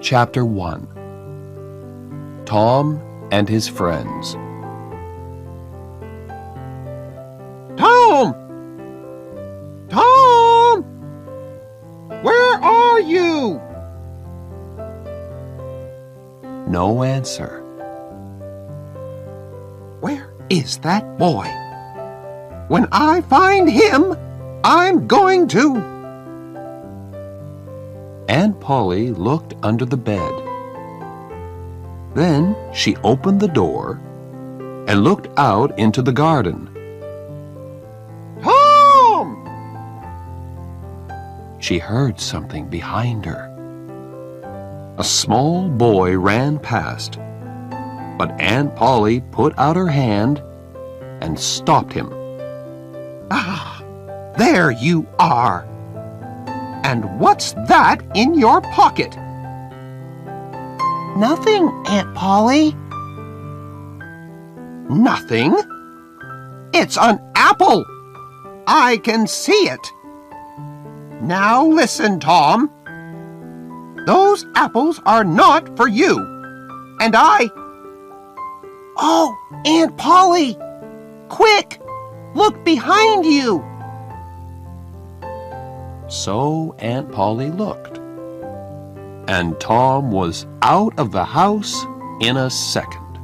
Chapter 1. Tom and his Friends. Tom! Tom! Where are you? No answer. Where is that boy? When I find him, I'm going to... Aunt Polly looked under the bed. Then she opened the door and looked out into the garden. Tom! She heard something behind her. A small boy ran past, but Aunt Polly put out her hand and stopped him. Ah, there you are. And what's that in your pocket? Nothing, Aunt Polly. Nothing? It's an apple. I can see it. Now listen, Tom. Those apples are not for you. And I... Oh, Aunt Polly! Quick! Look behind you! So Aunt Polly looked, and Tom was out of the house in a second.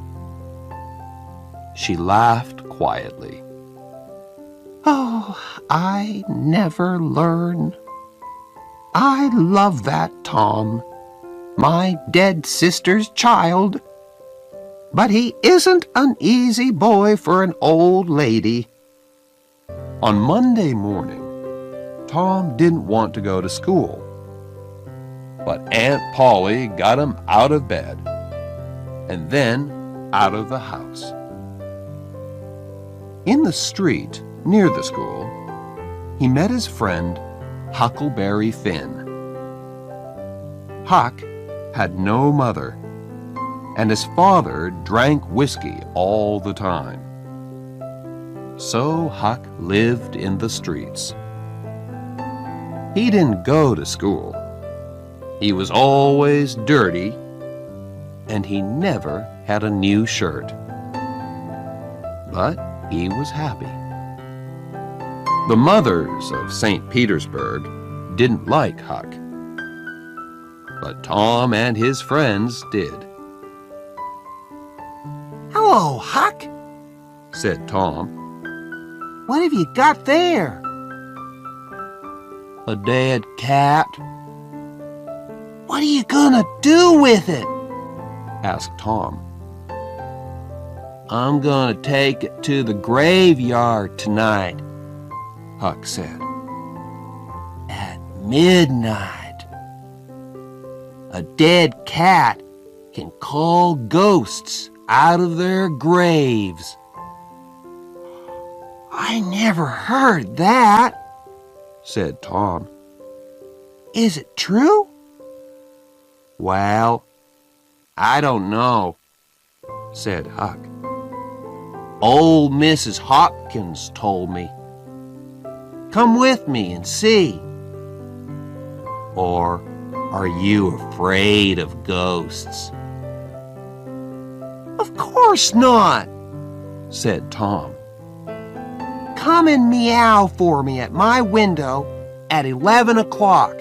She laughed quietly. Oh, I never learn. I love that Tom, my dead sister's child. But he isn't an easy boy for an old lady. On Monday morning, Tom didn't want to go to school, but Aunt Polly got him out of bed and then out of the house. In the street near the school, he met his friend Huckleberry Finn. Huck had no mother, and his father drank whiskey all the time. So Huck lived in the streets. He didn't go to school. He was always dirty, and he never had a new shirt. But he was happy. The mothers of St. Petersburg didn't like Huck, but Tom and his friends did. Hello, Huck. Said Tom. What have you got there? A dead cat? What are you gonna do with it? Asked Tom. I'm gonna take it to the graveyard tonight, Huck said. At midnight. A dead cat can call ghosts out of their graves. I never heard that, said Tom. Is it true? Well, I don't know, said Huck. Old Mrs. Hopkins told me. Come with me and see. Or are you afraid of ghosts? Of course not, said Tom. Come and meow for me at my window at 11 o'clock.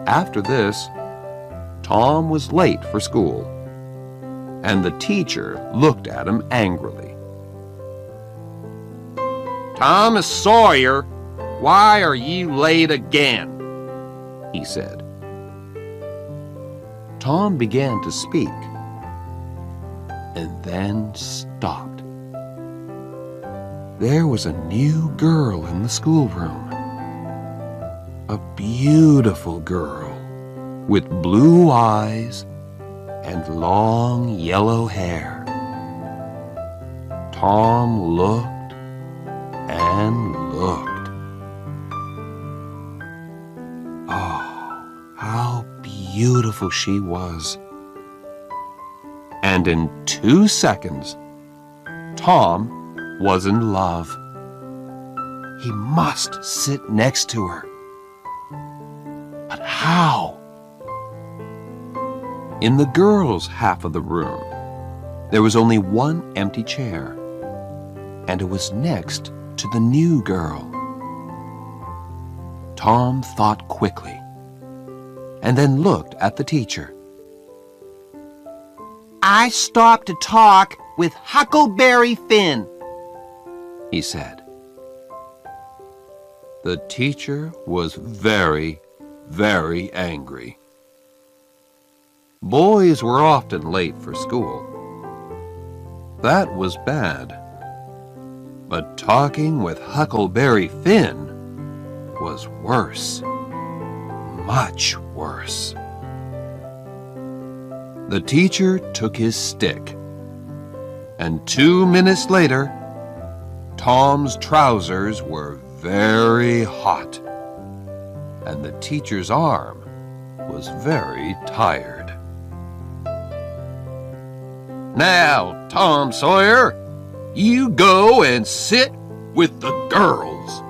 After this, Tom was late for school, and the teacher looked at him angrily. Thomas Sawyer, why are you late again? He said. Tom began to speak, and then stopped. There was a new girl in the schoolroom. A beautiful girl with blue eyes and long yellow hair. Tom looked and looked. Oh, how beautiful she was. And in 2 seconds, Tom was in love. He must sit next to her. But how? In the girls' half of the room, there was only one empty chair, and it was next to the new girl. Tom thought quickly, and then looked at the teacher. I stopped to talk with Huckleberry Finn, he said. The teacher was very, very angry. Boys were often late for school. That was bad. But talking with Huckleberry Finn was worse. Much worse. The teacher took his stick, and 2 minutes later, Tom's trousers were very hot, and the teacher's arm was very tired. Now, Tom Sawyer, you go and sit with the girls.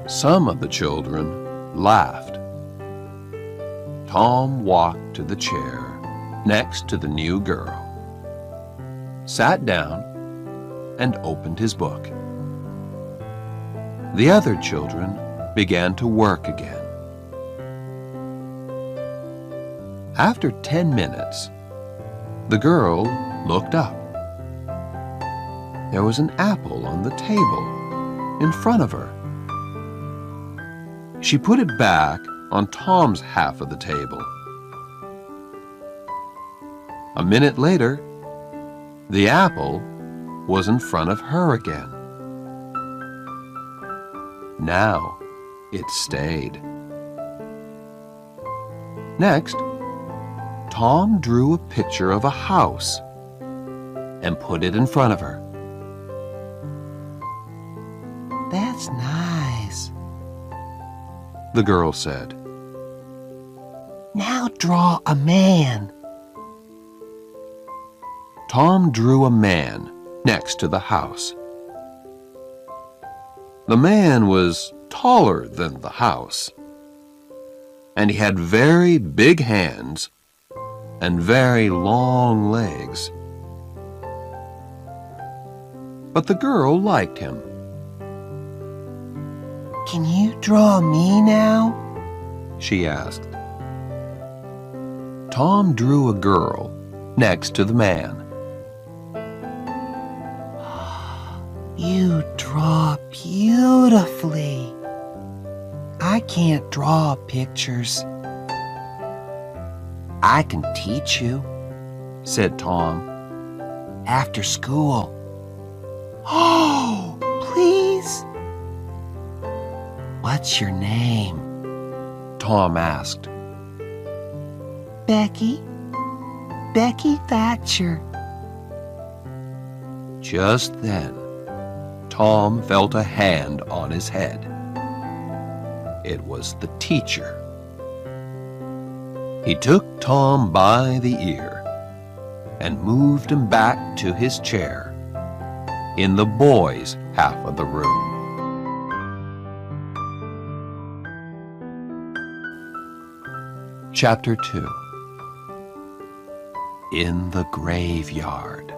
Some of the children laughed. Tom walked to the chair next to the new girl, sat down, and opened his book. The other children began to work again. After 10 minutes, the girl looked up. There was an apple on the table in front of her. She put it back on Tom's half of the table. A minute later, the apple was in front of her again. Now it stayed. Next, Tom drew a picture of a house and put it in front of her. That's nice, the girl said. Now draw a man. Tom drew a man next to the house. The man was taller than the house, and he had very big hands and very long legs. But the girl liked him. Can you draw me now? She asked. Tom drew a girl next to the man. You draw beautifully. I can't draw pictures. I can teach you, said Tom, after school. Oh, please. What's your name? Tom asked. Becky. Becky Thatcher. Just then, Tom felt a hand on his head. It was the teacher. He took Tom by the ear and moved him back to his chair in the boys' half of the room. Chapter 2. In the Graveyard.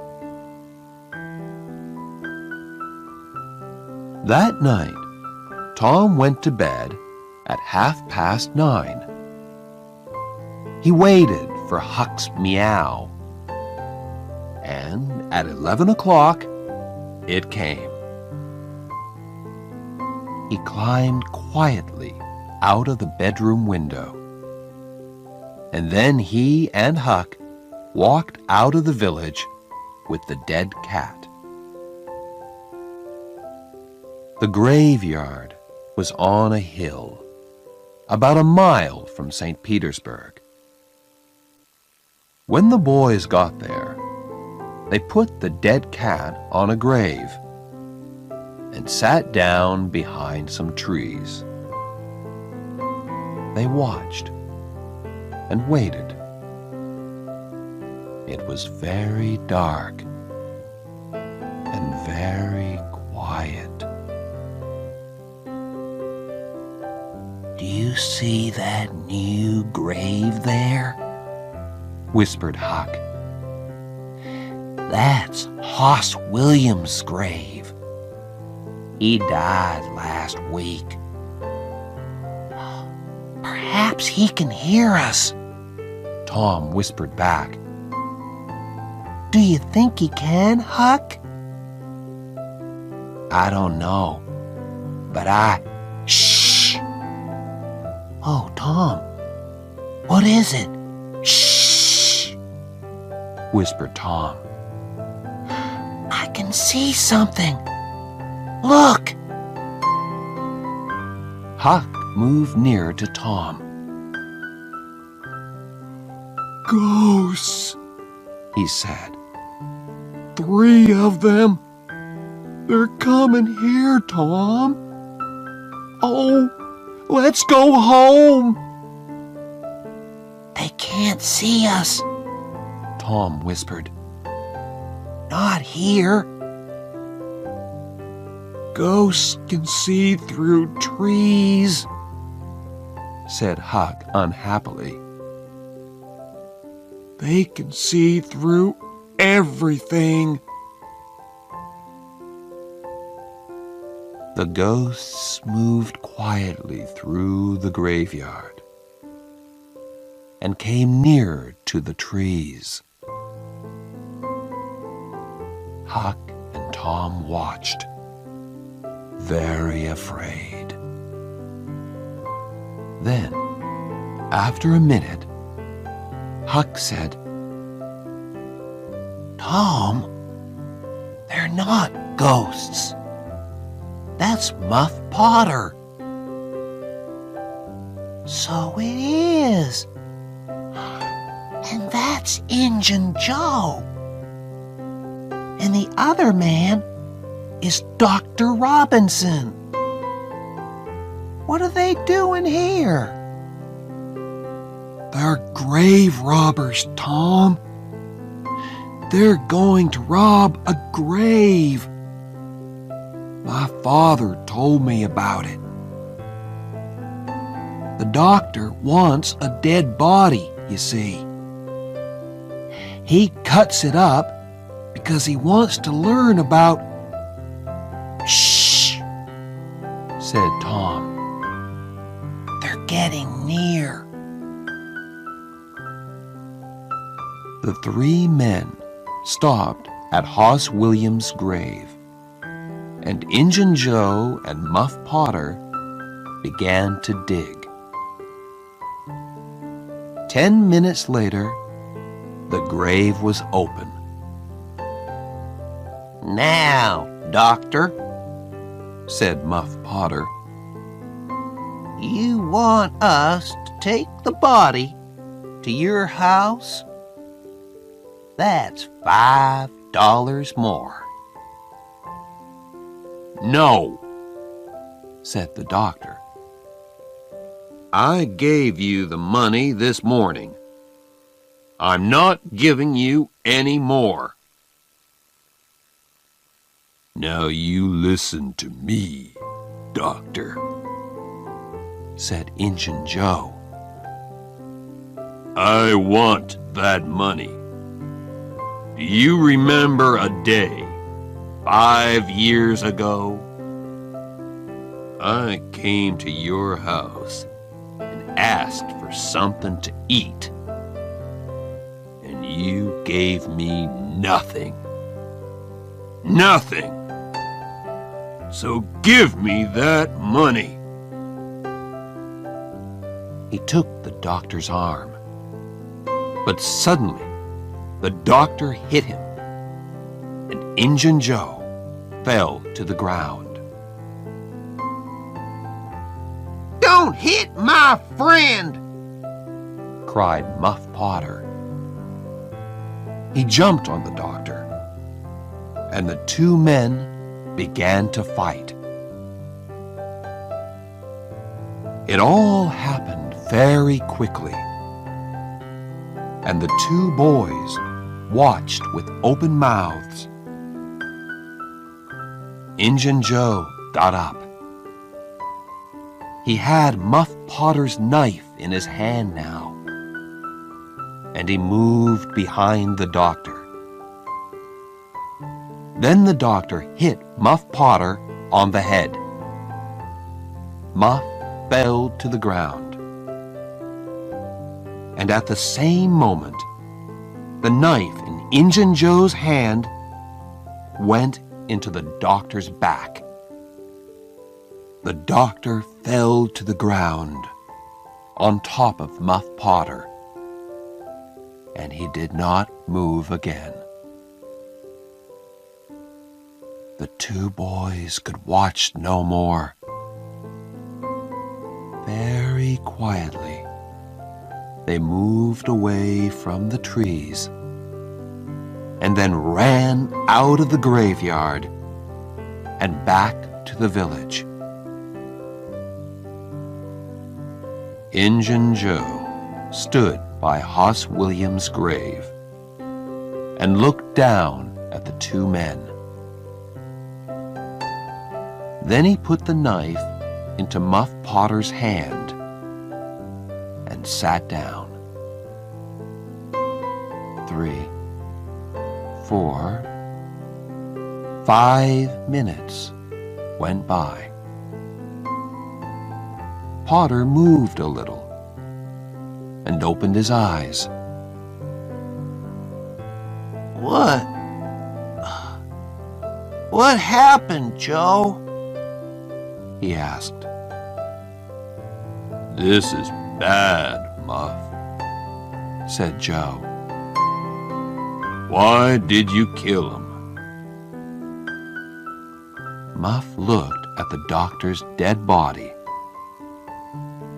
That night, Tom went to bed at 9:30. He waited for Huck's meow, and at 11 o'clock, it came. He climbed quietly out of the bedroom window, and then he and Huck walked out of the village with the dead cat. The graveyard was on a hill, about a mile from St. Petersburg. When the boys got there, they put the dead cat on a grave and sat down behind some trees. They watched and waited. It was very dark and very quiet. Do you see that new grave there? Whispered Huck. That's Hoss Williams' grave. He died last week. Perhaps he can hear us, Tom whispered back. Do you think he can, Huck? I don't know, but Shh! Oh, Tom, what is it? Shh! Whispered Tom. I can see something. Look! Huck moved nearer to Tom. Ghosts, he said. 3 of them. They're coming here, Tom. Oh, let's go home. They can't see us, Tom whispered. Not here. Ghosts can see through trees, said Huck unhappily. They can see through everything. The ghosts moved quietly through the graveyard and came nearer to the trees. Huck and Tom watched, very afraid. Then, after a minute, Huck said, Tom, they're not ghosts. That's Muff Potter. So it is. And that's Injun Joe. And the other man is Dr. Robinson. What are they doing here? They're grave robbers, Tom. They're going to rob a grave. My father told me about it. The doctor wants a dead body, you see. He cuts it up because he wants to learn about... Shh, said Tom. They're getting near. The 3 men stopped at Hoss Williams' grave, and Injun Joe and Muff Potter began to dig. 10 minutes later, the grave was open. Now, Doctor, said Muff Potter, you want us to take the body to your house? That's $5 more. No, said the doctor. I gave you the money this morning. I'm not giving you any more. Now you listen to me, Doctor, said Injun Joe. I want that money. Do you remember a day 5 years ago? I came to your house and asked for something to eat, and you gave me nothing. Nothing. So give me that money. He took the doctor's arm, but suddenly the doctor hit him, and Injun Joe fell to the ground. Don't hit my friend, cried Muff Potter. He jumped on the doctor, and the 2 men began to fight. It all happened very quickly, and the 2 boys watched with open mouths. Injun Joe got up. He had Muff Potter's knife in his hand now, and he moved behind the doctor. Then the doctor hit Muff Potter on the head. Muff fell to the ground. And at the same moment, the knife in Injun Joe's hand went into the doctor's back. The doctor fell to the ground on top of Muff Potter, and he did not move again. The two boys could watch no more. Very quietly, they moved away from the trees and then ran out of the graveyard and back to the village. Injun Joe stood by Hoss Williams' grave and looked down at the two men. Then he put the knife into Muff Potter's hand and sat down. 3, 4, 5 minutes went by. Potter moved a little and opened his eyes. What happened, Joe? He asked. This is bad, Muff, Said Joe. Why did you kill him? Muff looked at the doctor's dead body,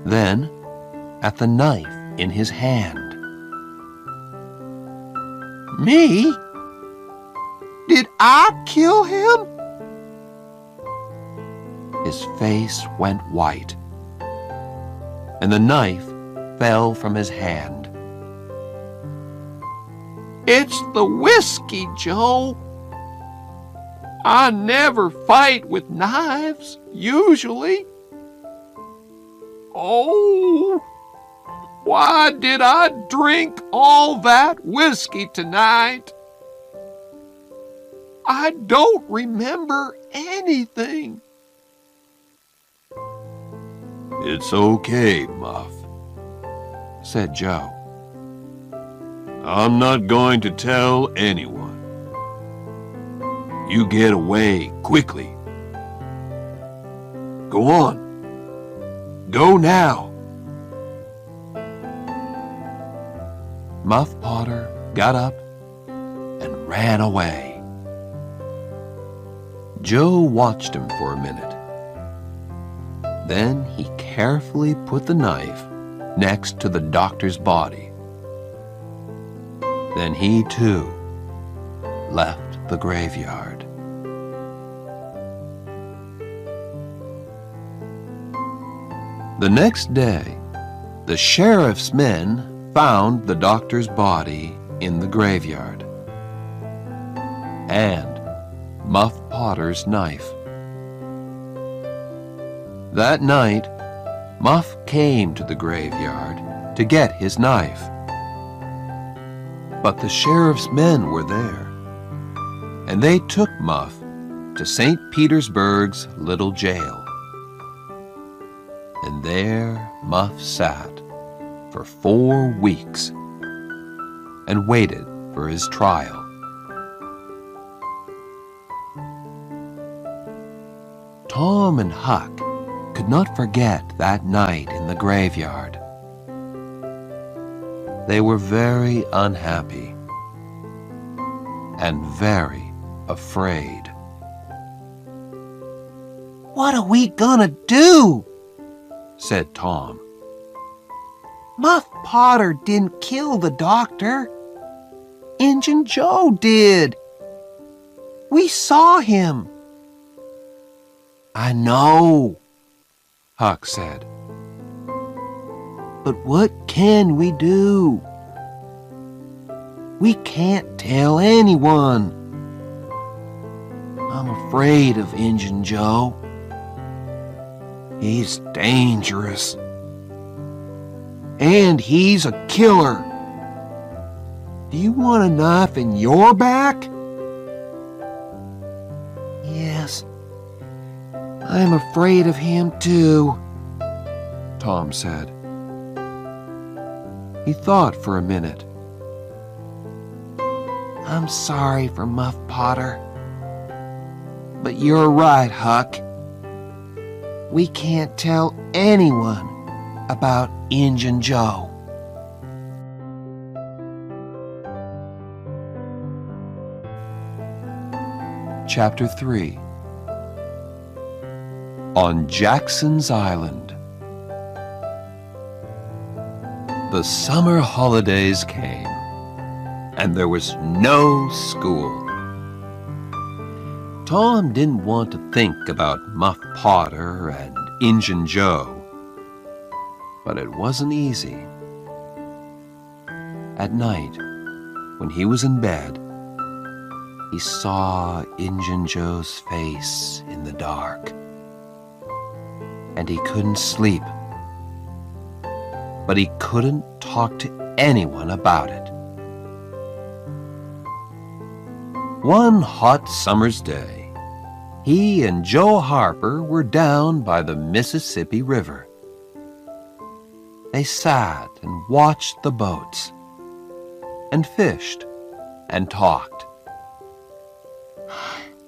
then at the knife in his hand. Me? Did I kill him? His face went white, and the knife fell from his hand. It's the whiskey, Joe. I never fight with knives, usually. Oh, why did I drink all that whiskey tonight? I don't remember anything. It's okay, Muff, Said Joe. I'm not going to tell anyone. You get away quickly. Go on. Go now. Muff Potter got up and ran away. Joe watched him for a minute. Then he carefully put the knife next to the doctor's body. Then he, too, left the graveyard. The next day, the sheriff's men found the doctor's body in the graveyard and Muff Potter's knife. That night, Muff came to the graveyard to get his knife. But the sheriff's men were there, and they took Muff to St. Petersburg's little jail. And there Muff sat for 4 weeks and waited for his trial. Tom and Huck could not forget that night in the graveyard. They were very unhappy and very afraid. What are we gonna do? Said Tom. Muff Potter didn't kill the doctor. Injun Joe did. We saw him. I know, Huck said. But what can we do? We can't tell anyone. I'm afraid of Injun Joe. He's dangerous. And he's a killer. Do you want a knife in your back? Yes, I'm afraid of him too, Tom said. He thought for a minute. I'm sorry for Muff Potter. But you're right, Huck. We can't tell anyone about Injun Joe. Chapter 3. On Jackson's Island. The summer holidays came, and there was no school. Tom didn't want to think about Muff Potter and Injun Joe, but it wasn't easy. At night, when he was in bed, he saw Injun Joe's face in the dark, and he couldn't sleep. But he couldn't talk to anyone about it. One hot summer's day, he and Joe Harper were down by the Mississippi River. They sat and watched the boats, and fished, and talked.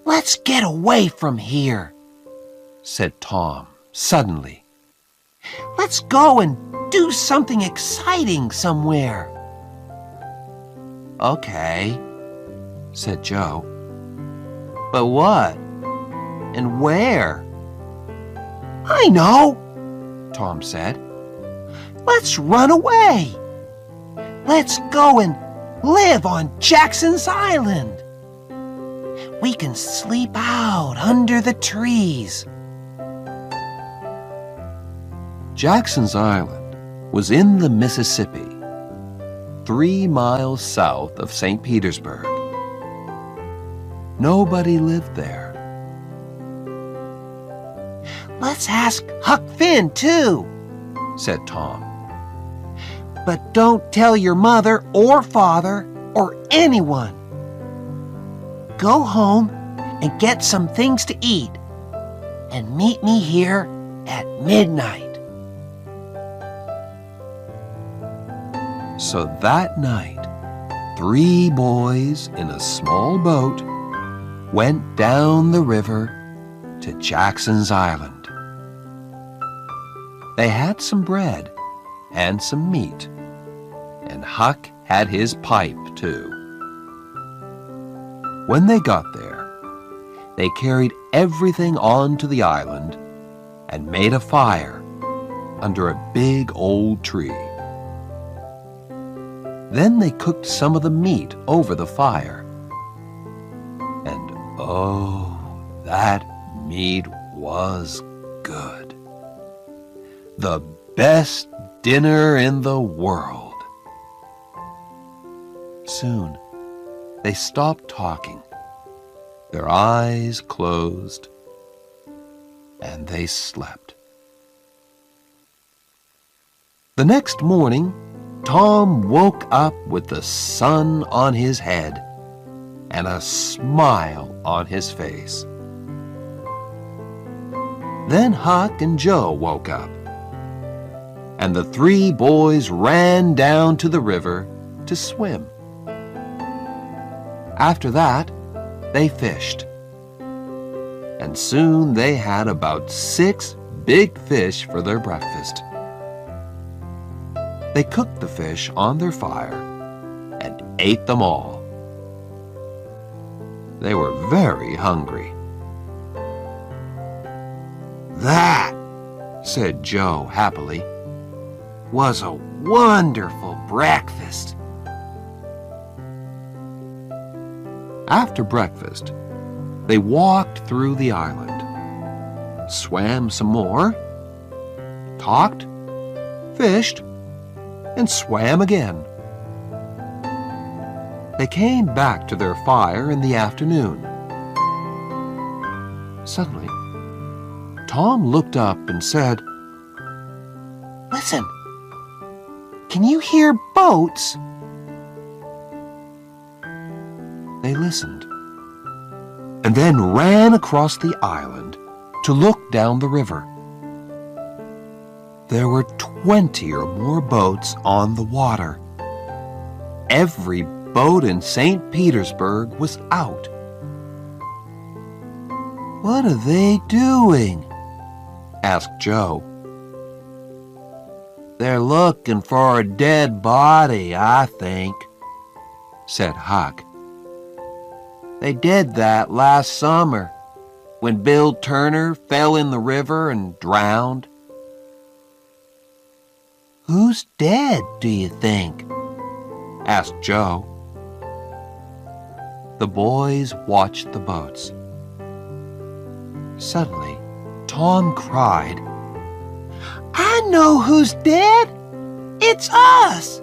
Let's get away from here, said Tom suddenly. Let's go and do something exciting somewhere. Okay, said Joe. But what? And where? I know, Tom said. Let's run away. Let's go and live on Jackson's Island. We can sleep out under the trees. Jackson's Island was in the Mississippi, 3 miles south of St. Petersburg. Nobody lived there. Let's ask Huck Finn, too, said Tom. But don't tell your mother or father or anyone. Go home and get some things to eat and meet me here at midnight. So that night, 3 boys in a small boat went down the river to Jackson's Island. They had some bread and some meat, and Huck had his pipe too. When they got there, they carried everything onto the island and made a fire under a big old tree. Then they cooked some of the meat over the fire. And oh, that meat was good. The best dinner in the world. Soon, they stopped talking. Their eyes closed, and they slept. The next morning, Tom woke up with the sun on his head and a smile on his face. Then Huck and Joe woke up, and the 3 boys ran down to the river to swim. After that, they fished, and soon they had about 6 big fish for their breakfast. They cooked the fish on their fire and ate them all. They were very hungry. That, said Joe happily, was a wonderful breakfast. After breakfast, they walked through the island, swam some more, talked, fished, and swam again. They came back to their fire in the afternoon. Suddenly, Tom looked up and said, Listen, can you hear boats? They listened, and then ran across the island to look down the river. There were 20 or more boats on the water. Every boat in St. Petersburg was out. What are they doing? Asked Joe. They're looking for a dead body, I think, said Huck. They did that last summer when Bill Turner fell in the river and drowned. Who's dead, do you think? Asked Joe. The boys watched the boats. Suddenly, Tom cried, I know who's dead! It's us!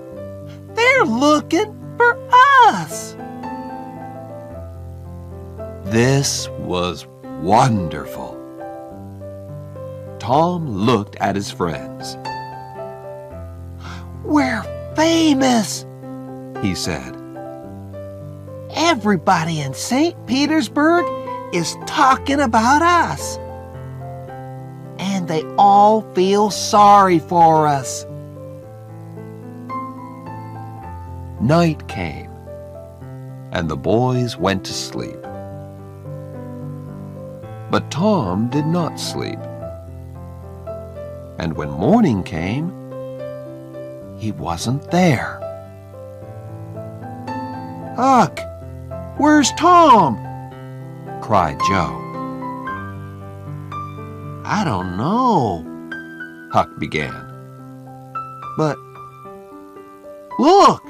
They're looking for us! This was wonderful. Tom looked at his friends. We're famous, he said. Everybody in St. Petersburg is talking about us. And they all feel sorry for us. Night came, and the boys went to sleep. But Tom did not sleep. And when morning came, he wasn't there. Huck, where's Tom? Cried Joe. I don't know, Huck began. But look,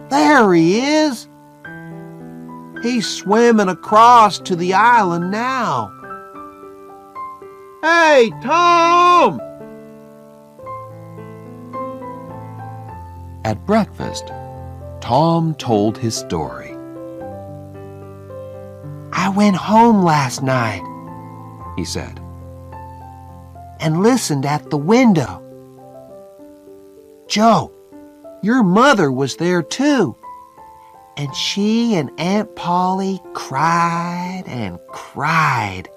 there he is. He's swimming across to the island now. Hey, Tom! At breakfast, Tom told his story. I went home last night, he said, and listened at the window. Joe, your mother was there too. And she and Aunt Polly cried and cried.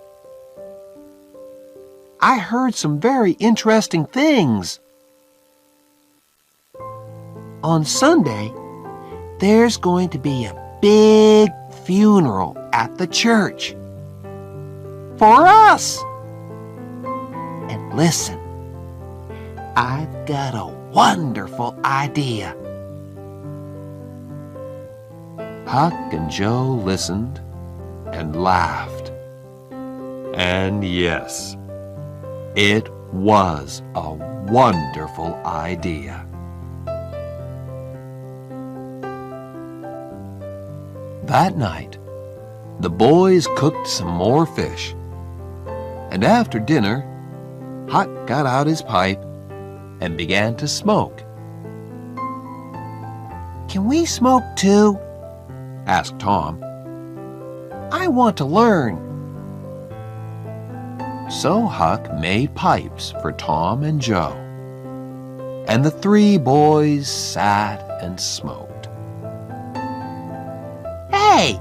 I heard some very interesting things. On Sunday, there's going to be a big funeral at the church. For us. And listen, I've got a wonderful idea. Huck and Joe listened and laughed. And yes, it was a wonderful idea. That night, the boys cooked some more fish. And after dinner, Huck got out his pipe and began to smoke. Can we smoke too? Asked Tom. I want to learn. So Huck made pipes for Tom and Joe, and the three boys sat and smoked. Hey,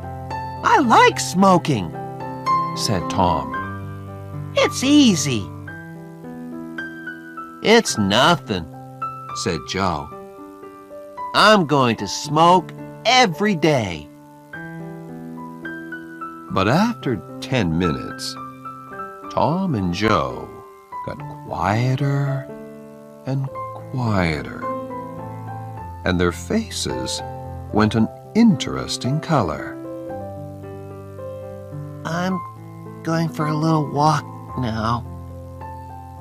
I like smoking, said Tom. It's easy. It's nothing, said Joe. I'm going to smoke every day. But after 10 minutes, Tom and Joe got quieter and quieter, and their faces went an interesting color. I'm going for a little walk now,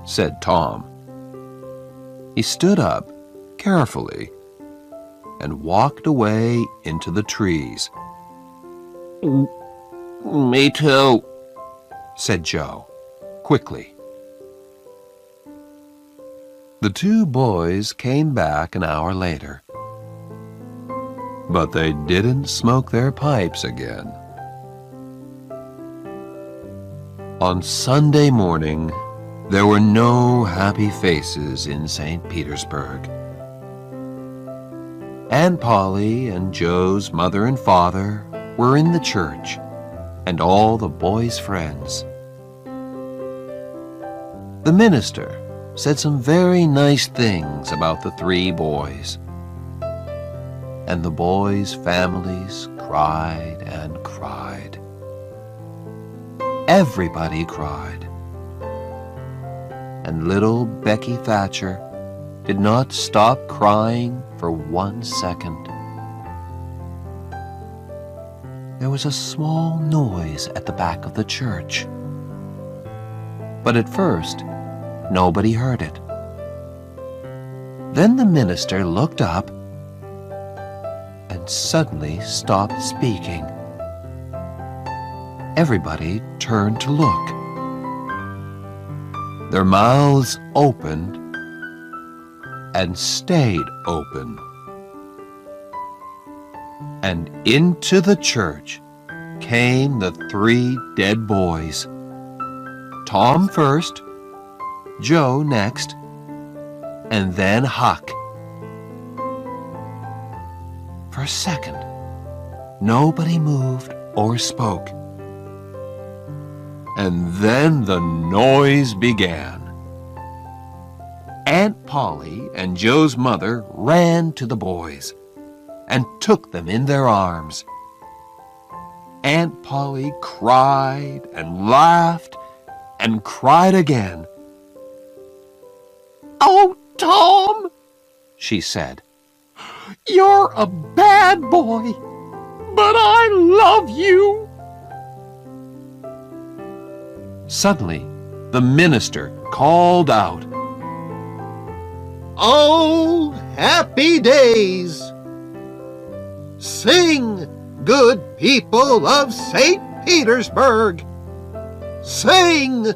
said Tom. He stood up carefully and walked away into the trees. Me too, said Joe, quickly. The two boys came back an hour later, but they didn't smoke their pipes again. On Sunday morning, there were no happy faces in St. Petersburg. Aunt Polly and Joe's mother and father were in the church, and all the boys' friends. The minister said some very nice things about the three boys, and the boys' families cried and cried. Everybody cried. And little Becky Thatcher did not stop crying for 1 second. There was a small noise at the back of the church, but at first nobody heard it. Then the minister looked up and suddenly stopped speaking. Everybody turned to look. Their mouths opened and stayed open. And into the church came the three dead boys. Tom first, Joe next, and then Huck. For a second, nobody moved or spoke. And then the noise began. Aunt Polly and Joe's mother ran to the boys and took them in their arms. Aunt Polly cried and laughed and cried again. "Oh, Tom," she said, "you're a bad boy, but I love you." Suddenly, the minister called out, Oh, happy days! Sing, good people of St. Petersburg! Sing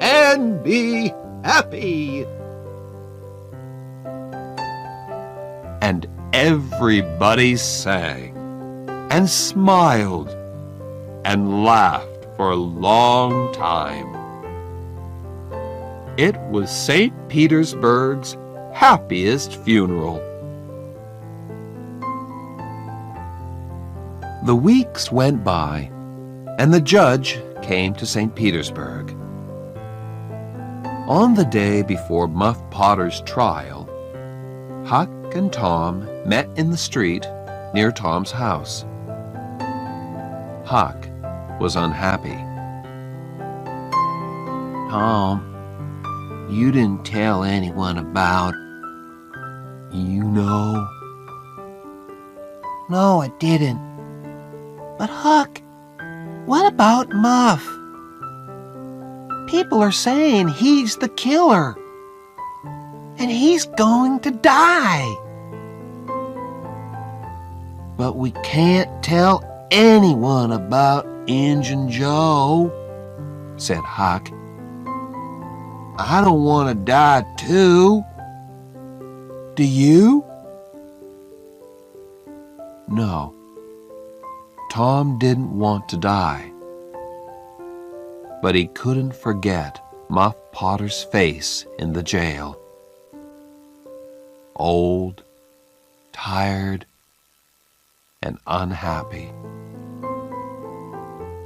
and be happy! and everybody sang and smiled and laughed for a long time. It was St. Petersburg's happiest funeral. The weeks went by, and the judge came to St. Petersburg. On the day before Muff Potter's trial, Huck and Tom met in the street near Tom's house. Huck was unhappy. Tom, you didn't tell anyone about, No, I didn't. But Huck, what about Muff? People are saying he's the killer. And he's going to die. But we can't tell anyone about Injun Joe, said Huck. I don't want to die too. Do you? No, Tom didn't want to die. But he couldn't forget Muff Potter's face in the jail. Old, tired, and unhappy.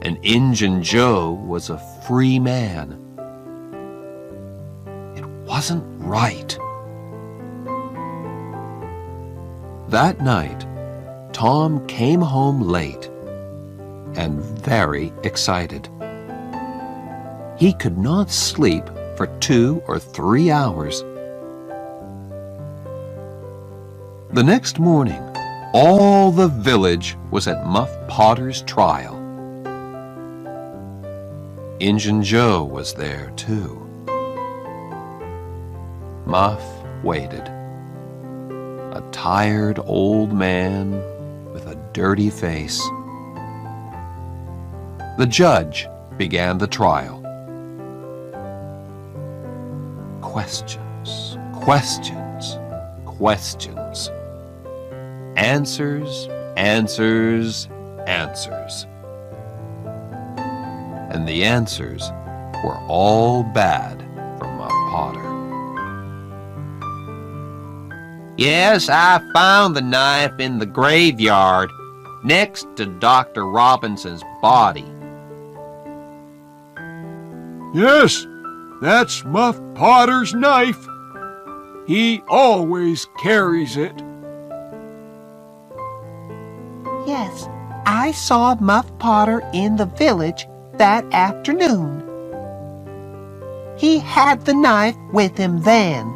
And Injun Joe was a free man. It wasn't right. That night, Tom came home late and very excited. He could not sleep for 2 or 3 hours. The next morning, all the village was at Muff Potter's trial. Injun Joe was there, too. Muff waited, a tired old man with a dirty face. The judge began the trial. Questions, questions, questions. Answers, answers, answers. And the answers were all bad for Muff Potter. Yes, I found the knife in the graveyard next to Dr. Robinson's body. Yes, that's Muff Potter's knife. He always carries it. Yes, I saw Muff Potter in the village that afternoon. He had the knife with him then.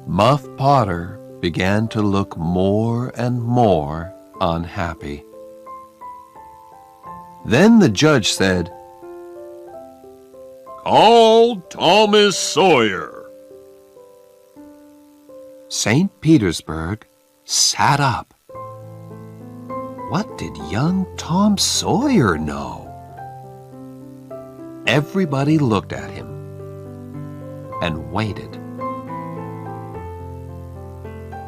Muff Potter began to look more and more unhappy. Then the judge said, "Call Thomas Sawyer." St. Petersburg sat up. What did young Tom Sawyer know? Everybody looked at him and waited.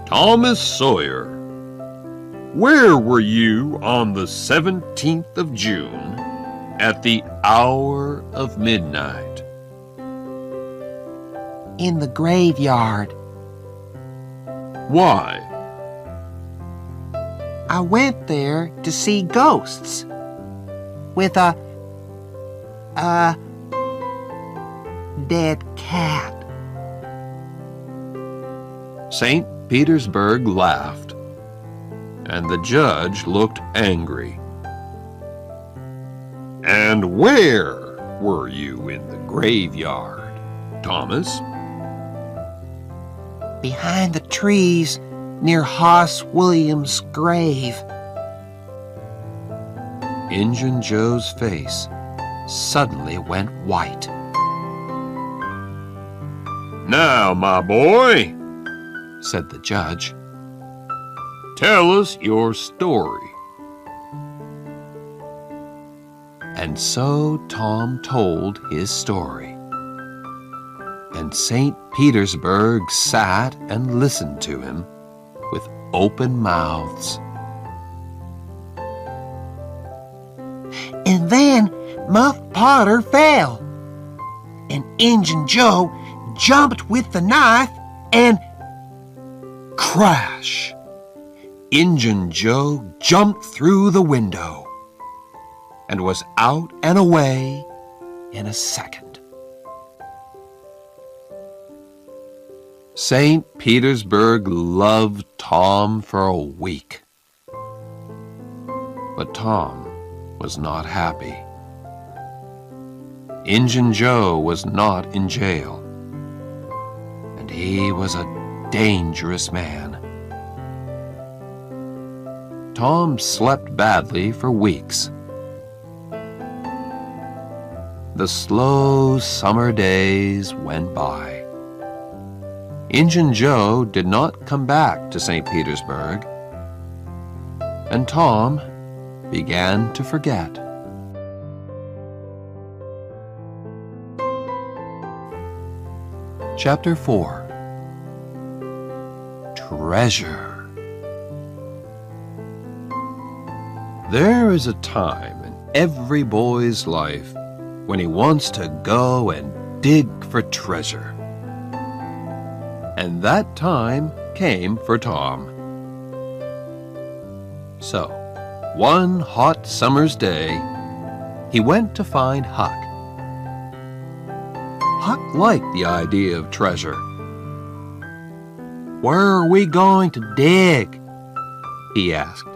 Thomas Sawyer, where were you on the 17th of June at the hour of midnight? In the graveyard. Why? I went there to see ghosts with a dead cat. St. Petersburg laughed, and the judge looked angry. And where were you in the graveyard, Thomas? Behind the trees near Hoss Williams' grave. Injun Joe's face suddenly went white. Now, my boy, said the judge, tell us your story. And so Tom told his story. And St. Petersburg sat and listened to him with open mouths. And then Muff Potter fell, and Injun Joe jumped with the knife and crash! Injun Joe jumped through the window and was out and away in a second. St. Petersburg loved Tom for a week. But Tom was not happy. Injun Joe was not in jail, and he was a dangerous man. Tom slept badly for weeks. The slow summer days went by. Injun Joe did not come back to St. Petersburg, and Tom began to forget. Chapter 4. Treasure. There is a time in every boy's life when he wants to go and dig for treasure. And that time came for Tom. So, one hot summer's day, he went to find Huck. Huck liked the idea of treasure. "Where are we going to dig?" he asked.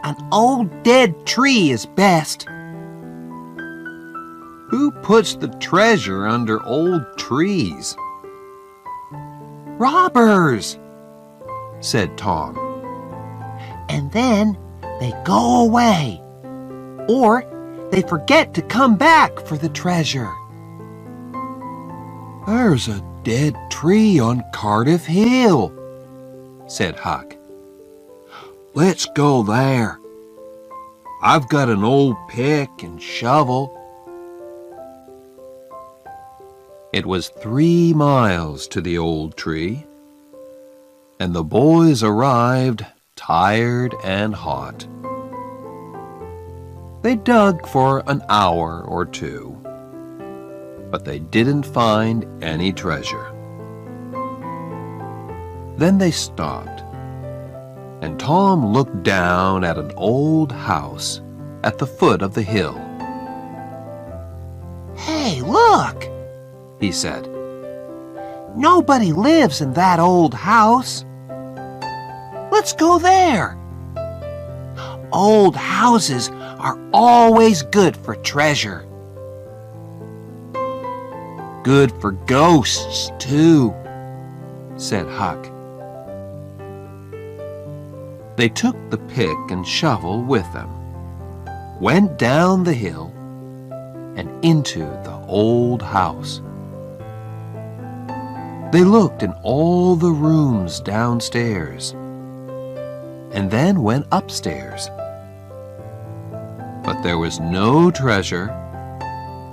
"An old dead tree is best." Who puts the treasure under old trees? "Robbers," said Tom. "And then they go away, or they forget to come back for the treasure." "There's a dead tree on Cardiff Hill," said Huck. "Let's go there. I've got an old pick and shovel." It was 3 miles to the old tree, and the boys arrived tired and hot. They dug for an hour or two, but they didn't find any treasure. Then they stopped, and Tom looked down at an old house at the foot of the hill. Hey, look, He said, nobody lives in that old house. Let's go there. Old houses are always good for treasure. Good for ghosts, too, said Huck. They took the pick and shovel with them, went down the hill, and into the old house. They looked in all the rooms downstairs, and then went upstairs. But there was no treasure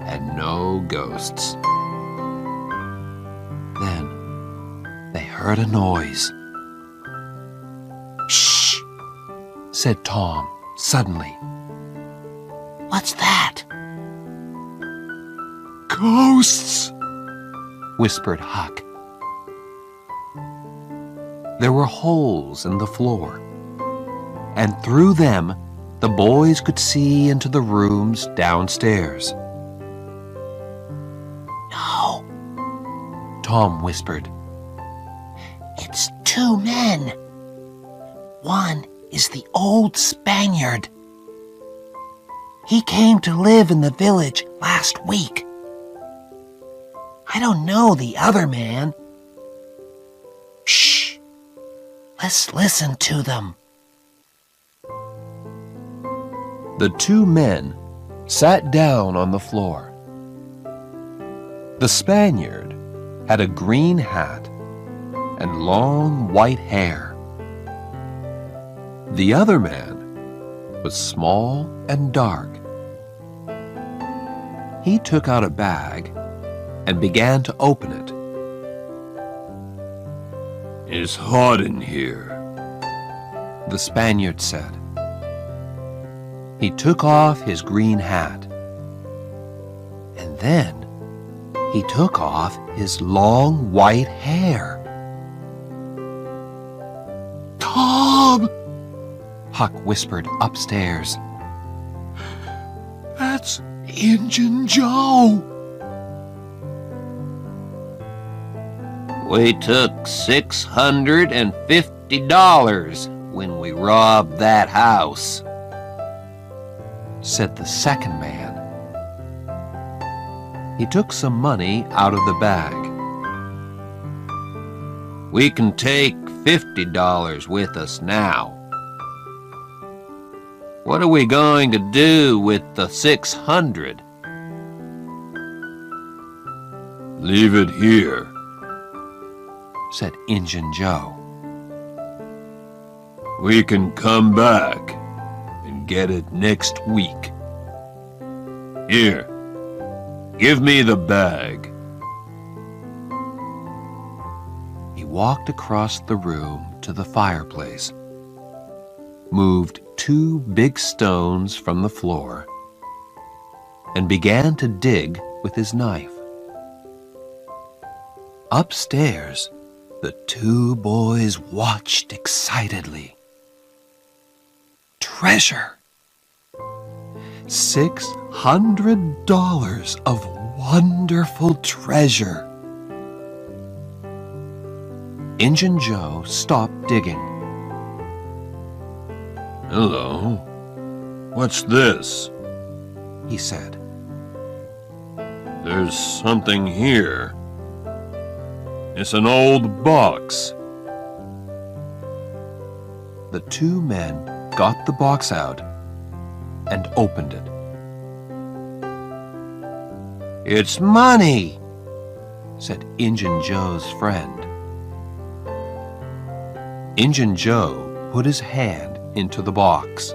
and no ghosts. Then they heard a noise. Shh, Said Tom suddenly. what's that? Ghosts! Whispered Huck. There were holes in the floor, and through them the boys could see into the rooms downstairs. No, Tom whispered. it's two men. One is the old Spaniard. He came to live in the village last week. I don't know the other man. Shh. Let's listen to them. The two men sat down on the floor. The Spaniard had a green hat and long white hair. The other man was small and dark. He took out a bag and began to open it. It's hot in here. The Spaniard said. He took off his green hat, and then he took off his long white hair. Tom! Huck whispered upstairs. That's Injun Joe! We took $650 when we robbed that house, Said the second man. He took some money out of the bag. We can take $50 with us now. What are we going to do with the 600? Leave it here. Said Injun Joe. We can come back and get it next week. Here, give me the bag. He walked across the room to the fireplace, moved two big stones from the floor, and began to dig with his knife. Upstairs, the two boys watched excitedly. Treasure! $600 of wonderful treasure. Injun Joe stopped digging. Hello. What's this? He said. There's something here. It's an old box. The two men got the box out and opened it. It's money, Said Injun Joe's friend. Injun Joe put his hand into the box.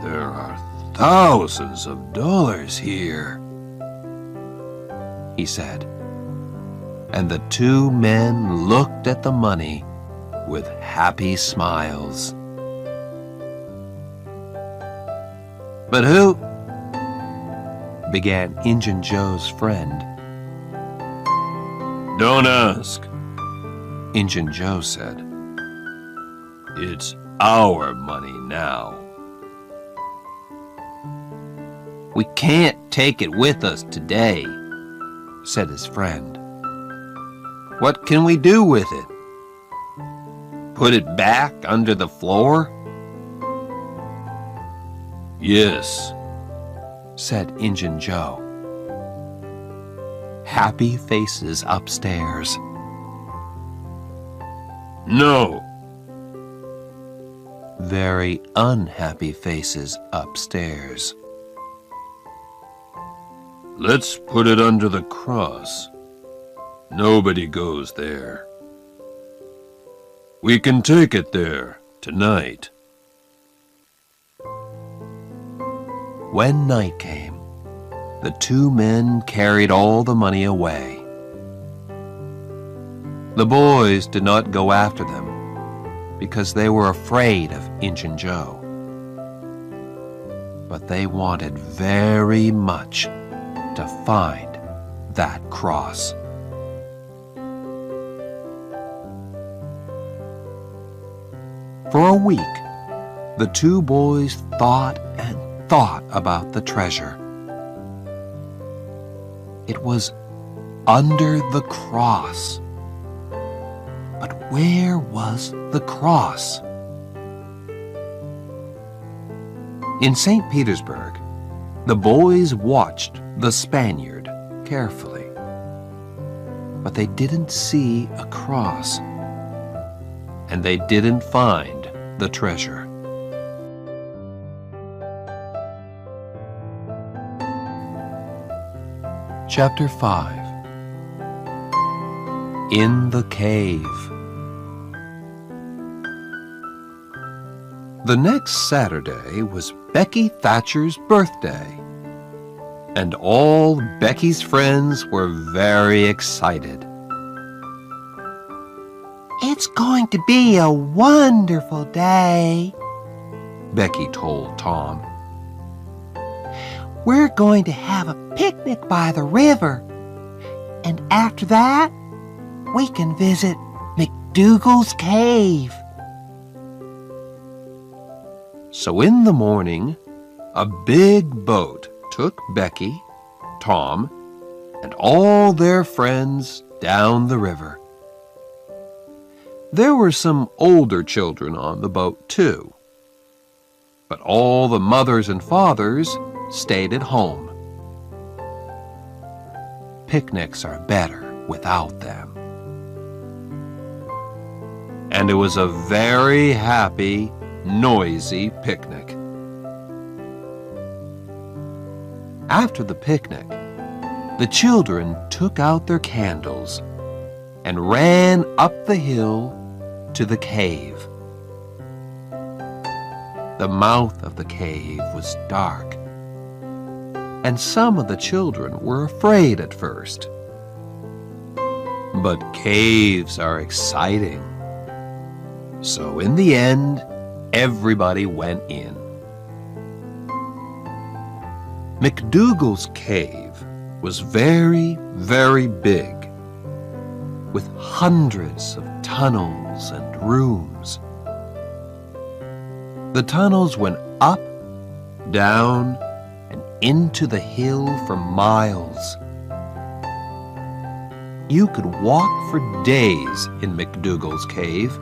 There are thousands of dollars here, He said. And the two men looked at the money with happy smiles. But who? Began Injun Joe's friend. Don't ask, Injun Joe said. it's our money now. We can't take it with us today, Said his friend. What can we do with it? Put it back under the floor? Yes, Said Injun Joe. Happy faces upstairs. no, Very unhappy faces upstairs. let's put it under the cross. Nobody goes there. We can take it there tonight. When night came, the two men carried all the money away. The boys did not go after them because they were afraid of Injun Joe. But they wanted very much to find that cross. For a week, the two boys thought and thought about the treasure. It was under the cross. But where was the cross? In St. Petersburg, the boys watched the Spaniard carefully. But they didn't see a cross. And they didn't find the treasure. Chapter 5. In the Cave. The next Saturday was Becky Thatcher's birthday, and all Becky's friends were very excited. It's going to be a wonderful day, Becky told Tom. We're going to have a picnic by the river. And after that, we can visit McDougal's cave. So in the morning, a big boat took Becky, Tom, and all their friends down the river. There were some older children on the boat too, but all the mothers and fathers stayed at home. Picnics are better without them. And it was a very happy, noisy picnic. After the picnic, the children took out their candles and ran up the hill to the cave. The mouth of the cave was dark, and some of the children were afraid at first. But caves are exciting. So in the end, everybody went in. McDougal's cave was very, very big, with hundreds of tunnels and rooms. The tunnels went up, down, and into the hill for miles. You could walk for days in McDougal's cave.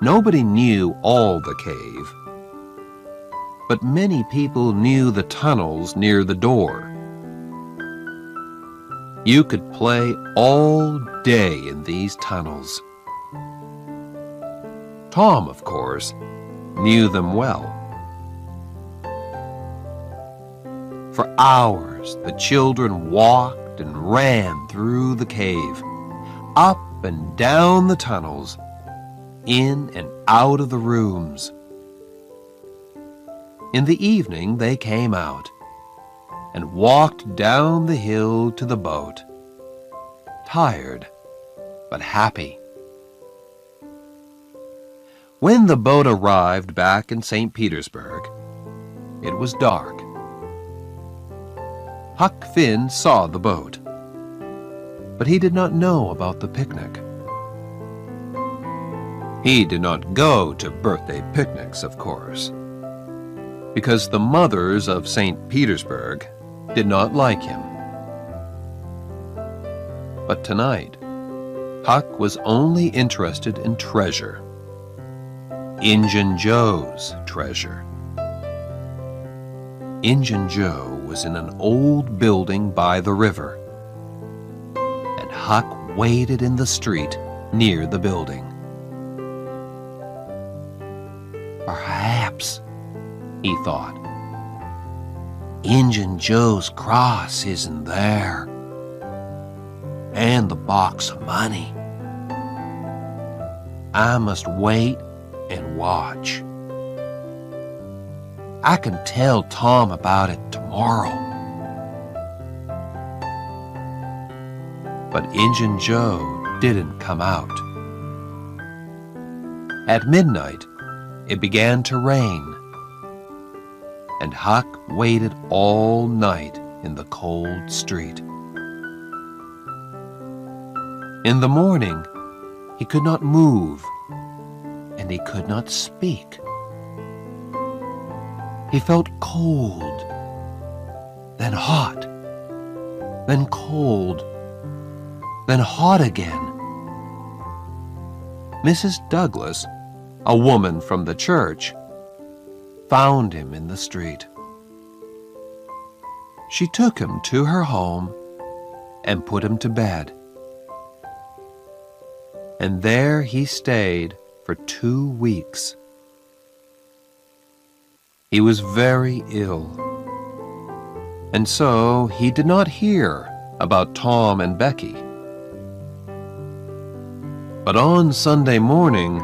Nobody knew all the cave, but many people knew the tunnels near the door. You could play all day in these tunnels. Tom, of course, knew them well. For hours, the children walked and ran through the cave, up and down the tunnels, in and out of the rooms. In the evening, they came out and walked down the hill to the boat, tired but happy. When the boat arrived back in St. Petersburg, it was dark. Huck Finn saw the boat, but he did not know about the picnic. He did not go to birthday picnics, of course, because the mothers of St. Petersburg did not like him. But tonight, Huck was only interested in treasure. Injun Joe's treasure. Injun Joe was in an old building by the river, and Huck waited in the street near the building. Perhaps, he thought, Injun Joe's cross isn't there, and the box of money. I must wait and watch. I can tell Tom about it tomorrow. But Injun Joe didn't come out. At midnight, it began to rain, and Huck waited all night in the cold street. In the morning, he could not move, and he could not speak. He felt cold, then hot, then cold, then hot again. Mrs. Douglas, a woman from the church, found him in the street. She took him to her home and put him to bed. And there he stayed for 2 weeks. He was very ill, and so he did not hear about Tom and Becky. But on Sunday morning,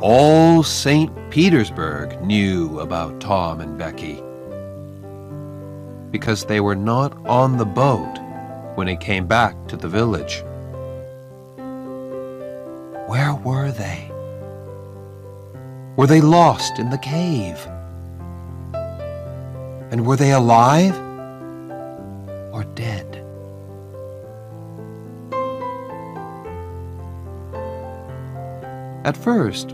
all St. Petersburg knew about Tom and Becky, because they were not on the boat when he came back to the village. Where were they? Were they lost in the cave? And were they alive or dead? At first,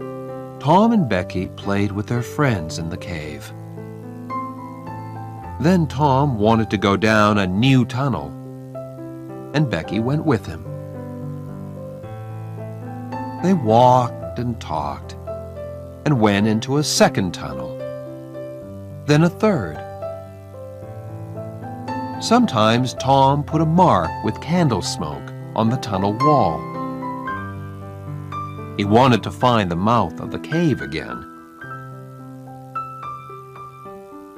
Tom and Becky played with their friends in the cave. Then Tom wanted to go down a new tunnel, and Becky went with him. They walked and talked and went into a second tunnel, then a third. Sometimes Tom put a mark with candle smoke on the tunnel wall. He wanted to find the mouth of the cave again.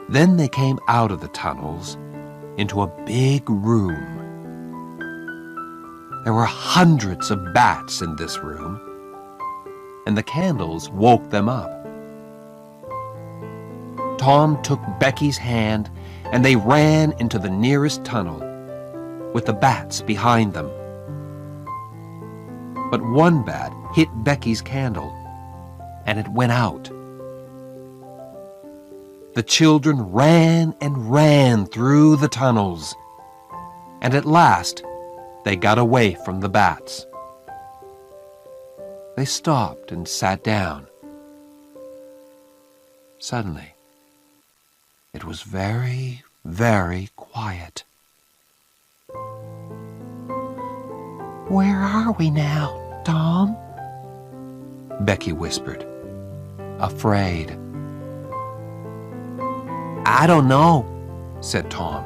Then they came out of the tunnels into a big room. There were hundreds of bats in this room, and the candles woke them up. Tom took Becky's hand, and they ran into the nearest tunnel, with the bats behind them. But one bat hit Becky's candle, and it went out. The children ran and ran through the tunnels, and at last they got away from the bats. They stopped and sat down. Suddenly, it was very, very quiet. Where are we now, Tom? Becky whispered, afraid. I don't know, said Tom.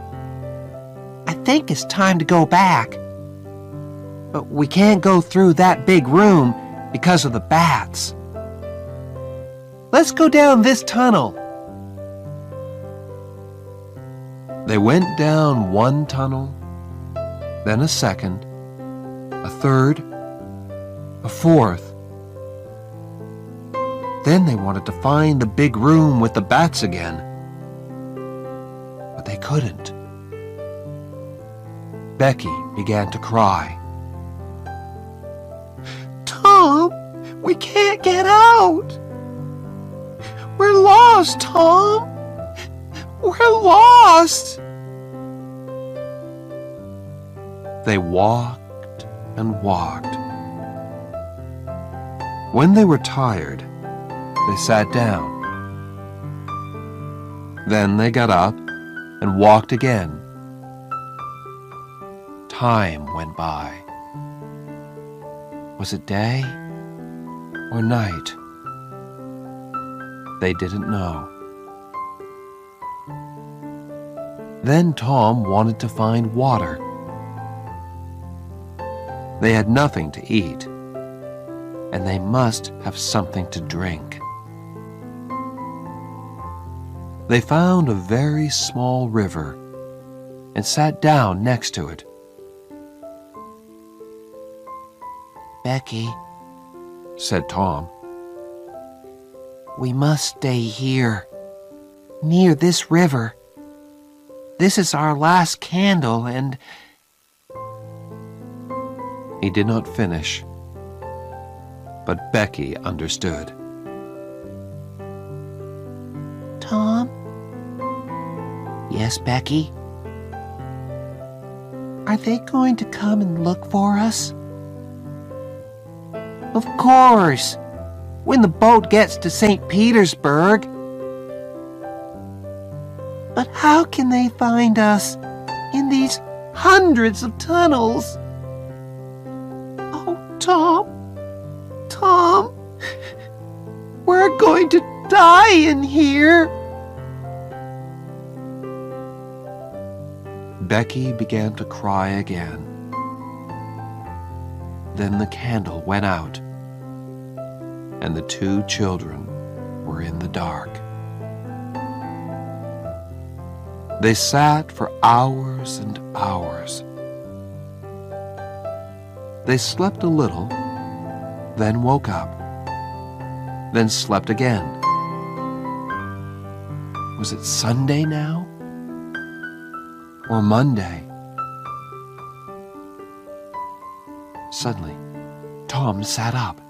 I think it's time to go back. But we can't go through that big room because of the bats. Let's go down this tunnel. They went down one tunnel, then a second, a third, a fourth. Then they wanted to find the big room with the bats again, but they couldn't. Becky began to cry. Tom, we can't get out. lost, Tom. We're lost. They walked and walked. When they were tired, they sat down. Then they got up and walked again. Time went by. Was it day or night? They didn't know. Then Tom wanted to find water. They had nothing to eat, and they must have something to drink. They found a very small river and sat down next to it. Becky, Said Tom. we must stay here, near this river. This is our last candle, and He did not finish, but Becky understood. Tom? Yes, Becky? Are they going to come and look for us? Of course, when the boat gets to St. Petersburg. But how can they find us in these hundreds of tunnels? Oh, Tom, Tom, we're going to die in here. Becky began to cry again. Then the candle went out, and the two children were in the dark. They sat for hours and hours. They slept a little, then woke up, then slept again. Was it Sunday now? Or Monday? Suddenly, Tom sat up.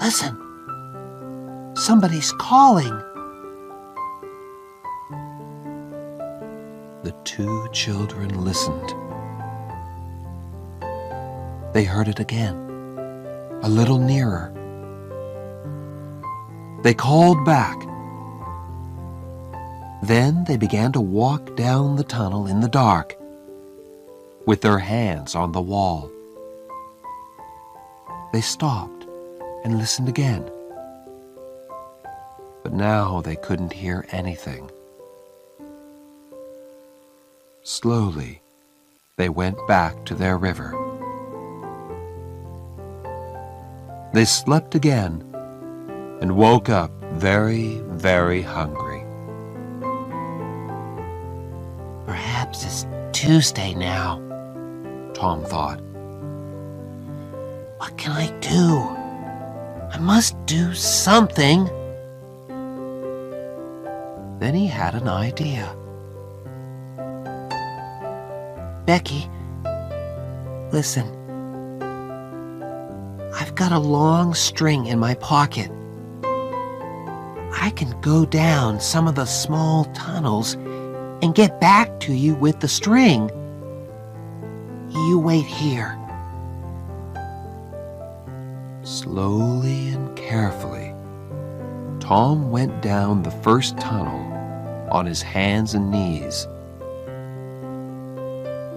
Listen, somebody's calling. The two children listened. They heard it again, a little nearer. They called back. Then they began to walk down the tunnel in the dark, with their hands on the wall. They stopped and listened again. But now they couldn't hear anything. Slowly, they went back to their river. They slept again and woke up very, very hungry. Perhaps it's Tuesday now, Tom thought. What can I do? I must do something. Then he had an idea. Becky, listen. I've got a long string in my pocket. I can go down some of the small tunnels and get back to you with the string. You wait here. Slowly and carefully, Tom went down the first tunnel on his hands and knees.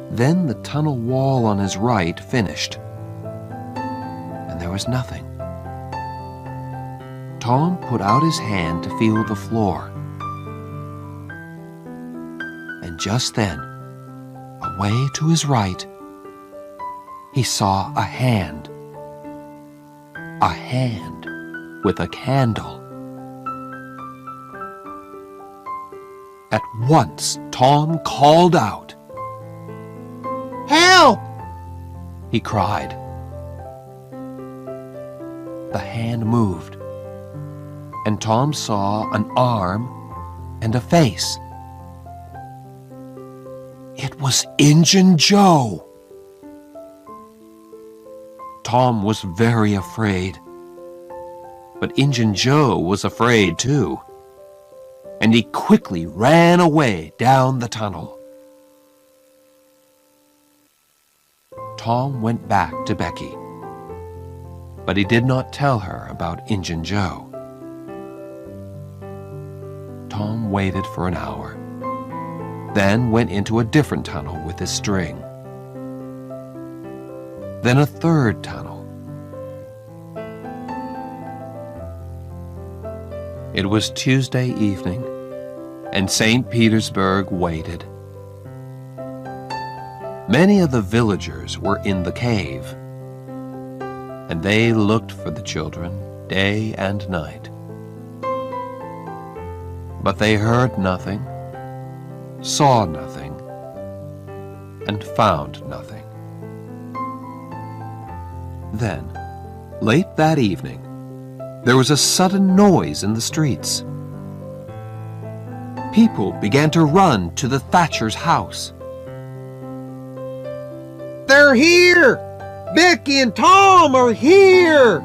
Then the tunnel wall on his right finished, and there was nothing. Tom put out his hand to feel the floor. And just then, away to his right, he saw a hand. A hand with a candle. At once, Tom called out. Help! He cried. The hand moved, and Tom saw an arm and a face. It was Injun Joe. Tom was very afraid. But Injun Joe was afraid too, and he quickly ran away down the tunnel. Tom went back to Becky, but he did not tell her about Injun Joe. Tom waited for an hour, then went into a different tunnel with his string. Then a third tunnel. It was Tuesday evening, and St. Petersburg waited. Many of the villagers were in the cave, and they looked for the children day and night. But they heard nothing, saw nothing, and found nothing. Then, late that evening, there was a sudden noise in the streets. People began to run to the Thatcher's house. They're here! Becky and Tom are here!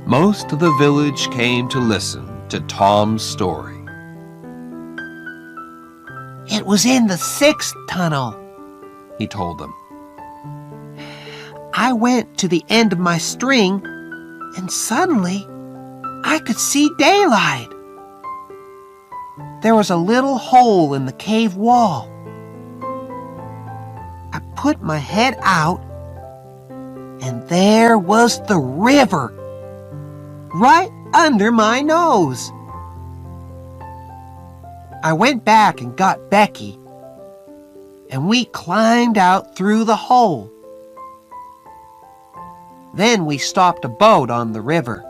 Most of the village came to listen to Tom's story. It was in the 6th tunnel, He told them. I went to the end of my string, and suddenly I could see daylight. There was a little hole in the cave wall. I put my head out, and there was the river, right under my nose. I went back and got Becky, and we climbed out through the hole. Then we stopped a boat on the river.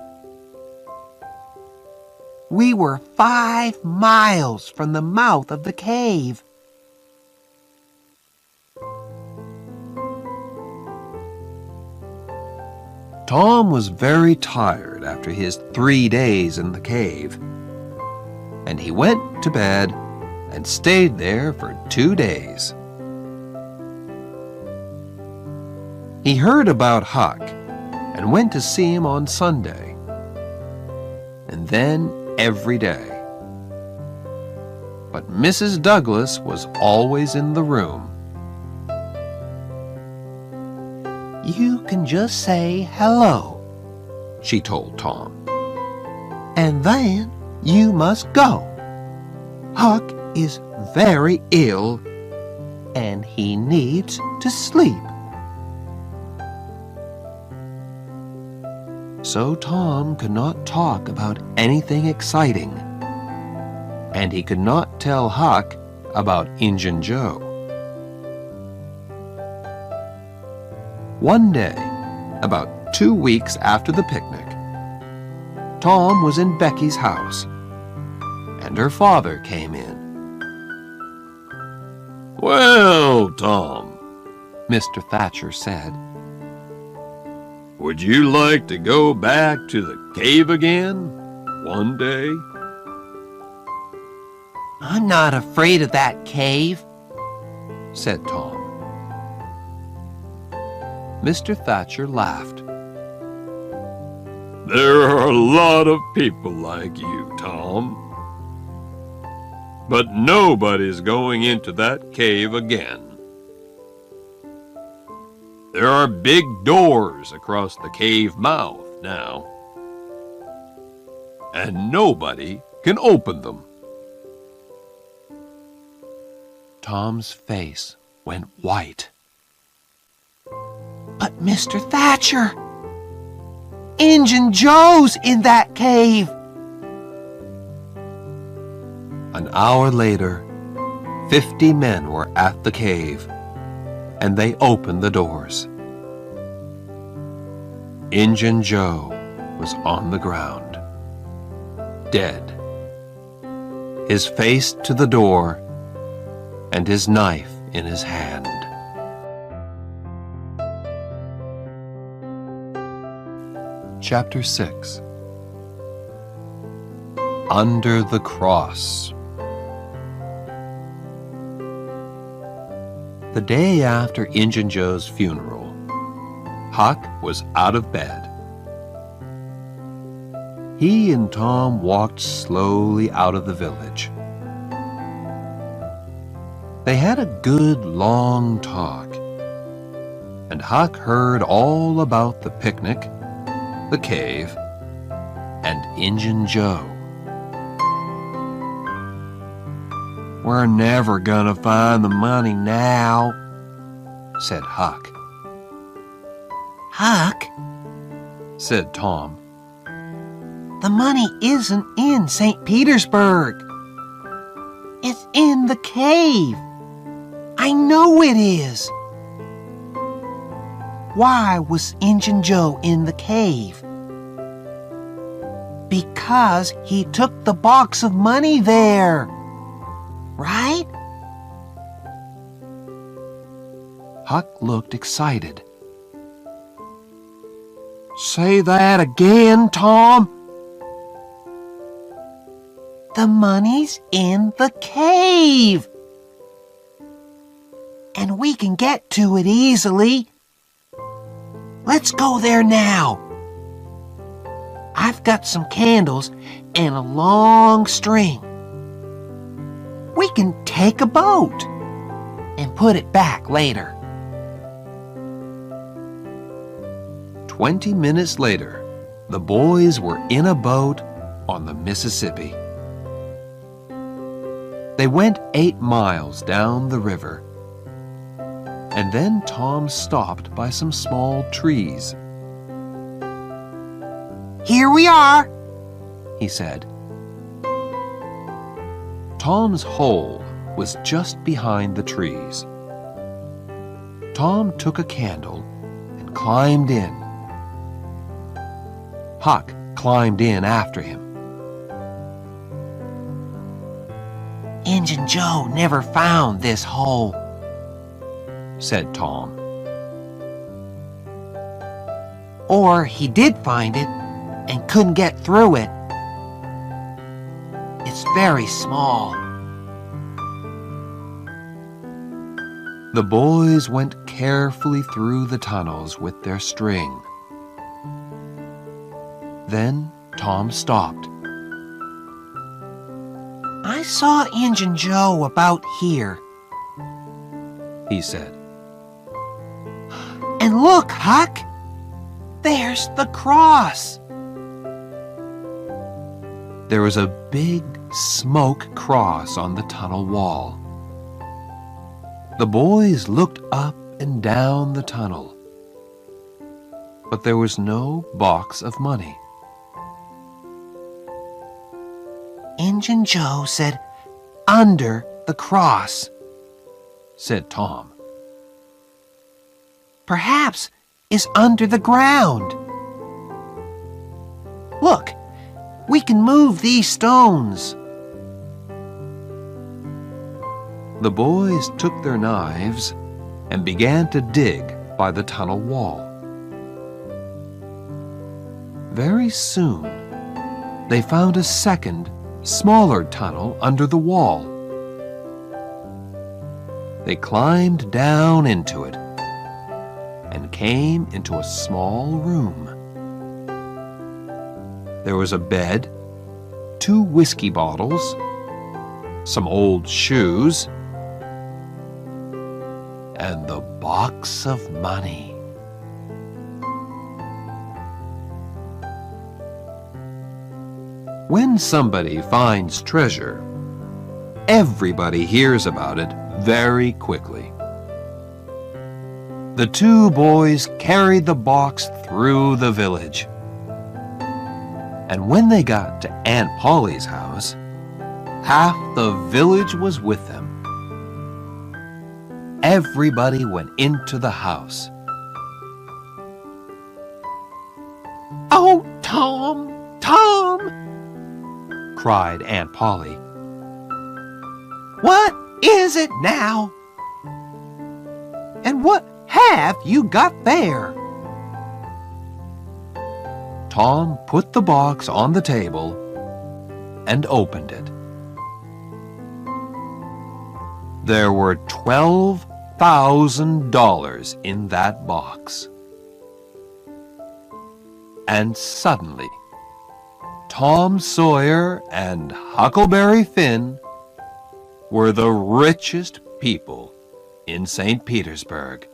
We were 5 miles from the mouth of the cave. Tom was very tired after his 3 days in the cave, and he went to bed and stayed there for 2 days. He heard about Huck and went to see him on Sunday, and then every day. But Mrs. Douglas was always in the room. You can just say hello, She told Tom. and then you must go. Huck is very ill, and he needs to sleep. So Tom could not talk about anything exciting, and he could not tell Huck about Injun Joe. One day, about 2 weeks after the picnic, Tom was in Becky's house, and her father came in. Well, Tom, Mr. Thatcher said, would you like to go back to the cave again one day? I'm not afraid of that cave. said Tom. Mr. Thatcher laughed. There are a lot of people like you, Tom. But nobody's going into that cave again. There are big doors across the cave mouth now, and nobody can open them. Tom's face went white. But Mr. Thatcher, Injun Joe's in that cave. An hour later, 50 men were at the cave, and they opened the doors. Injun Joe was on the ground, dead, his face to the door and his knife in his hand. Chapter 6. Under the Cross. The day after Injun Joe's funeral, Huck was out of bed he and Tom walked slowly out of the village. They had a good long talk, and Huck heard all about the picnic, the cave, and Injun Joe. We're never gonna find the money now, said Huck. Huck, Said Tom. the money isn't in St. Petersburg. It's in the cave. I know it is. Why was Injun Joe in the cave? Because he took the box of money there. Right? Huck looked excited. Say that again, Tom. The money's in the cave. And we can get to it easily. Let's go there now. I've got some candles and a long string. We can take a boat and put it back later. 20 minutes later, the boys were in a boat on the Mississippi. They went 8 miles down the river, and then Tom stopped by some small trees. Here we are, He said. Tom's hole was just behind the trees. Tom took a candle and climbed in. Huck climbed in after him. Injun Joe never found this hole, Said Tom. or he did find it and couldn't get through it. It's very small. The boys went carefully through the tunnels with their string. Then Tom stopped. I saw Injun Joe about here. He said. And look, Huck, there's the cross. There was a big smoke cross on the tunnel wall. The boys looked up and down the tunnel, but there was no box of money. Injun Joe said, under the cross, Said Tom. Perhaps it's under the ground. Look, we can move these stones. The boys took their knives and began to dig by the tunnel wall. Very soon, they found a second, smaller tunnel under the wall. They climbed down into it and came into a small room. There was a bed, 2 whiskey bottles, some old shoes, and the box of money. When somebody finds treasure, everybody hears about it very quickly. The 2 boys carried the box through the village. And when they got to Aunt Polly's house, half the village was with them. Everybody went into the house. Oh, Tom, Tom, Cried Aunt Polly. what is it now? And what have you got there? Tom put the box on the table and opened it. There were $12,000 in that box. And suddenly, Tom Sawyer and Huckleberry Finn were the richest people in St. Petersburg.